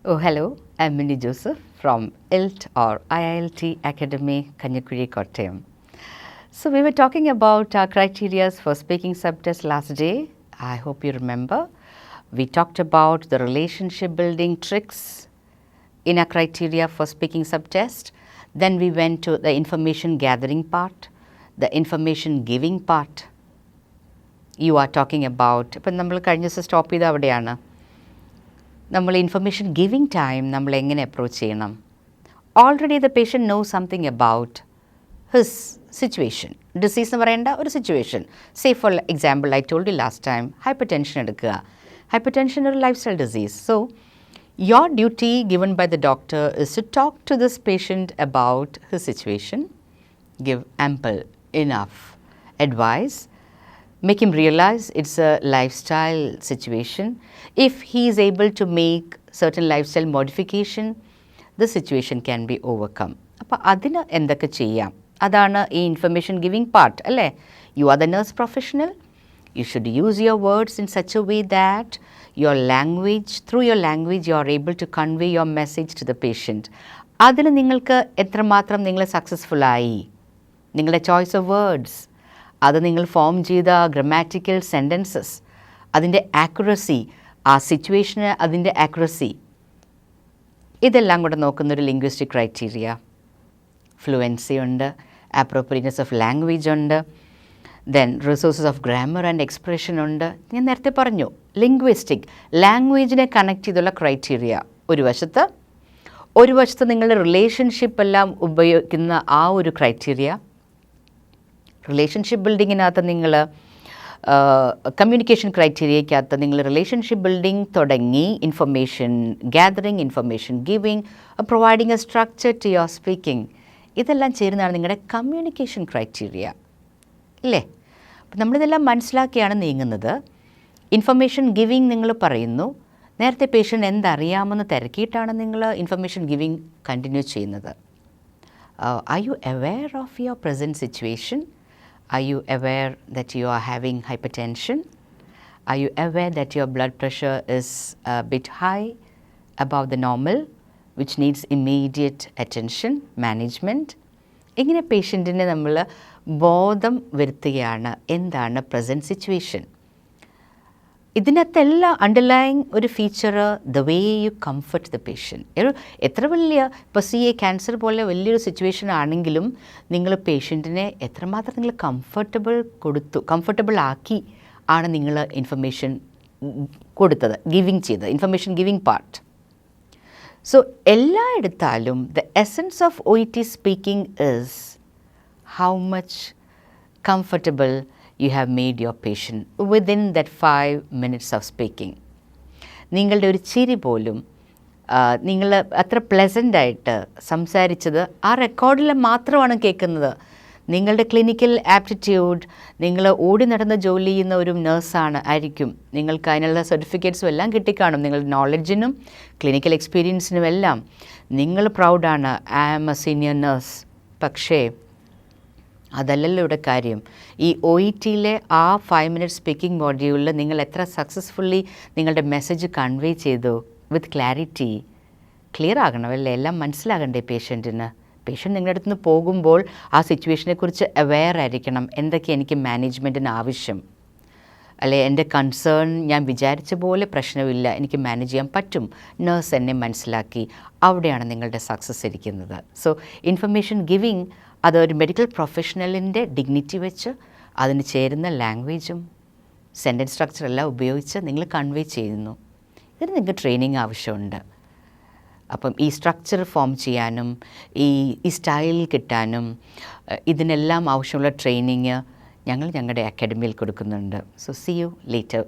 Oh, hello. I'm Minnie Joseph from IILT or IILT Academy, Kanyakuri, Kottayam. So we were talking about our criteria for speaking subtest last day. I hope you remember. We talked about the relationship building tricks in our criteria for speaking subtest. Then we went to the information gathering part, the information giving part. You are talking about, ഇപ്പം നമ്മൾ കഴിഞ്ഞ ദിവസം stop ചെയ്ത് അവിടെയാണ് നമ്മൾ information giving time നമ്മൾ എങ്ങനെ approach ചെയ്യണം. Already the patient know something about his situation. Disease എന്ന് പറയേണ്ട ഒരു situation. Say for example I told you last time hypertension എടുക്കുക. ഹൈപ്പർ ടെൻഷൻ ഒരു lifestyle disease. So your duty given by the doctor is to talk to this patient about his situation, give ample enough advice, make him realize it's a lifestyle situation. If he is able to make certain lifestyle modification, the situation can be overcome. അപ്പോൾ അതിന് എന്തൊക്കെ ചെയ്യാം, അതാണ് ഈ information giving part അല്ലേ. You are the nurse professional. You should use your words in such a way that through your language, you are able to convey your message to the patient. അതിൽ നിങ്ങൾക്ക് എത്രമാത്രം നിങ്ങൾ സക്സസ്ഫുള്ളായി, നിങ്ങളുടെ choice of words, അത് നിങ്ങൾ form ചെയ്ത grammatical sentences, അതിൻ്റെ accuracy, ആ സിറ്റുവേഷന് അതിൻ്റെ ആക്യുറസി, ഇതെല്ലാം കൂടെ നോക്കുന്നൊരു ലിംഗ്വിസ്റ്റിക് ക്രൈറ്റീരിയ. ഫ്ലുവൻസി ഉണ്ട്, അപ്രോപ്രിയറ്റ്നെസ് ഓഫ് ലാംഗ്വേജ് ഉണ്ട്, then resources of grammar and expression ഉണ്ട്. ഞാൻ നേരത്തെ പറഞ്ഞു ലിംഗ്വിസ്റ്റിക് ലാംഗ്വേജിനെ കണക്ട് ചെയ്തുള്ള ക്രൈറ്റീരിയ ഒരു വശത്ത് നിങ്ങളുടെ റിലേഷൻഷിപ്പ് എല്ലാം ഉപയോഗിക്കുന്ന ആ ഒരു ക്രൈറ്റീരിയ. റിലേഷൻഷിപ്പ് ബിൽഡിങ്ങിനകത്ത് നിങ്ങൾ കമ്മ്യൂണിക്കേഷൻ ക്രൈറ്റീരിയക്കകത്ത് നിങ്ങൾ റിലേഷൻഷിപ്പ് ബിൽഡിംഗ് തുടങ്ങി information gathering, information giving, providing a structure to your speaking, ഇതെല്ലാം ചേരുന്നതാണ് നിങ്ങളുടെ കമ്മ്യൂണിക്കേഷൻ ക്രൈറ്റീരിയ അല്ലേ. അപ്പം നമ്മളിതെല്ലാം മനസ്സിലാക്കിയാണ് നീങ്ങുന്നത്. ഇൻഫർമേഷൻ ഗിവിങ് നിങ്ങൾ പറയുന്നു, നേരത്തെ പേഷ്യൻ്റ് എന്തറിയാമെന്ന് തിരക്കിയിട്ടാണ് നിങ്ങൾ ഇൻഫർമേഷൻ ഗിവിങ് കണ്ടിന്യൂ ചെയ്യുന്നത്. Are you aware of your present situation? Are you aware that you are having hypertension? Are you aware that your blood pressure is a bit high, above the normal, which needs immediate attention, management? ഇങ്ങനെ പേഷ്യൻറ്റിനെ നമ്മൾ ബോധം വരുത്തുകയാണ് എന്താണ് present situation. ഇതിനകത്തെല്ലാം underlying ഒരു feature the way you comfort the patient. എത്ര വലിയ ഇപ്പോൾ ക്യാൻസർ പോലെ വലിയൊരു സിറ്റുവേഷൻ ആണെങ്കിലും നിങ്ങൾ പേഷ്യൻറ്റിനെ എത്രമാത്രം നിങ്ങൾ കംഫർട്ടബിൾ ആക്കി ആണ് നിങ്ങൾ ഇൻഫർമേഷൻ കൊടുത്തത്, ഇൻഫർമേഷൻ ഗിവിങ് പാർട്ട്. സോ എല്ലായിടത്താലും the essence of OET speaking is how much comfortable you have made your patient within that 5 minutes of speaking. നിങ്ങളുടെ ഒരു ചിരി പോലും നിങ്ങൾ അത്ര പ്ലസൻ്റായിട്ട് സംസാരിച്ചത് ആ റെക്കോർഡിൽ മാത്രമാണ് കേൾക്കുന്നത്. നിങ്ങളുടെ ക്ലിനിക്കൽ ആപ്റ്റിറ്റ്യൂഡ്, നിങ്ങൾ ഓടി നടന്ന് ജോലി ചെയ്യുന്ന ഒരു ആയിരിക്കും, നിങ്ങൾക്ക് അതിനുള്ള സർട്ടിഫിക്കറ്റ്സും എല്ലാം കിട്ടിക്കാണും. നിങ്ങളുടെ നോളജിനും ക്ലിനിക്കൽ എക്സ്പീരിയൻസിനും എല്ലാം നിങ്ങൾ പ്രൗഡാണ്, I am a senior nurse. പക്ഷേ അതല്ലല്ലോ ഇവിടെ കാര്യം. ഈ OETയിലെ ആ 5 minute സ്പീക്കിംഗ് മോഡ്യൂളിൽ നിങ്ങൾ എത്ര സക്സസ്ഫുള്ളി നിങ്ങളുടെ മെസ്സേജ് കൺവേ ചെയ്തു വിത്ത് ക്ലാരിറ്റി. ക്ലിയർ ആകണമല്ലേ, എല്ലാം മനസ്സിലാകണ്ടേ പേഷ്യൻറ്റിന്. പേഷ്യൻറ്റ് നിങ്ങളുടെ അടുത്ത് നിന്ന് പോകുമ്പോൾ ആ സിറ്റുവേഷനെക്കുറിച്ച് അവെയർ ആയിരിക്കണം. എന്തൊക്കെ എനിക്ക് മാനേജ്മെൻറ്റിന് ആവശ്യം, അല്ലെ എൻ്റെ കൺസേൺ ഞാൻ വിചാരിച്ച പോലെ പ്രശ്നമില്ല, എനിക്ക് മാനേജ് ചെയ്യാൻ പറ്റും, നേഴ്സ് എന്നെ മനസ്സിലാക്കി. അവിടെയാണ് നിങ്ങളുടെ സക്സസ് ഇരിക്കുന്നത്. സോ ഇൻഫർമേഷൻ ഗിവിങ് അതൊരു മെഡിക്കൽ പ്രൊഫഷണലിൻ്റെ ഡിഗ്നിറ്റി വെച്ച് അതിന് ചേരുന്ന ലാംഗ്വേജും സെൻറ്റൻസ് സ്ട്രക്ചറെല്ലാം ഉപയോഗിച്ച് നിങ്ങൾ കൺവേ ചെയ്യുന്നു. ഇതിന് നിങ്ങൾക്ക് ട്രെയിനിങ് ആവശ്യമുണ്ട്. അപ്പം ഈ സ്ട്രക്ചർ ഫോം ചെയ്യാനും ഈ സ്റ്റൈൽ കിട്ടാനും ഇതിനെല്ലാം ആവശ്യമുള്ള ട്രെയിനിങ് ഞങ്ങൾ ഞങ്ങളുടെ അക്കാഡമിയിൽ കൊടുക്കുന്നുണ്ട്. So see you later.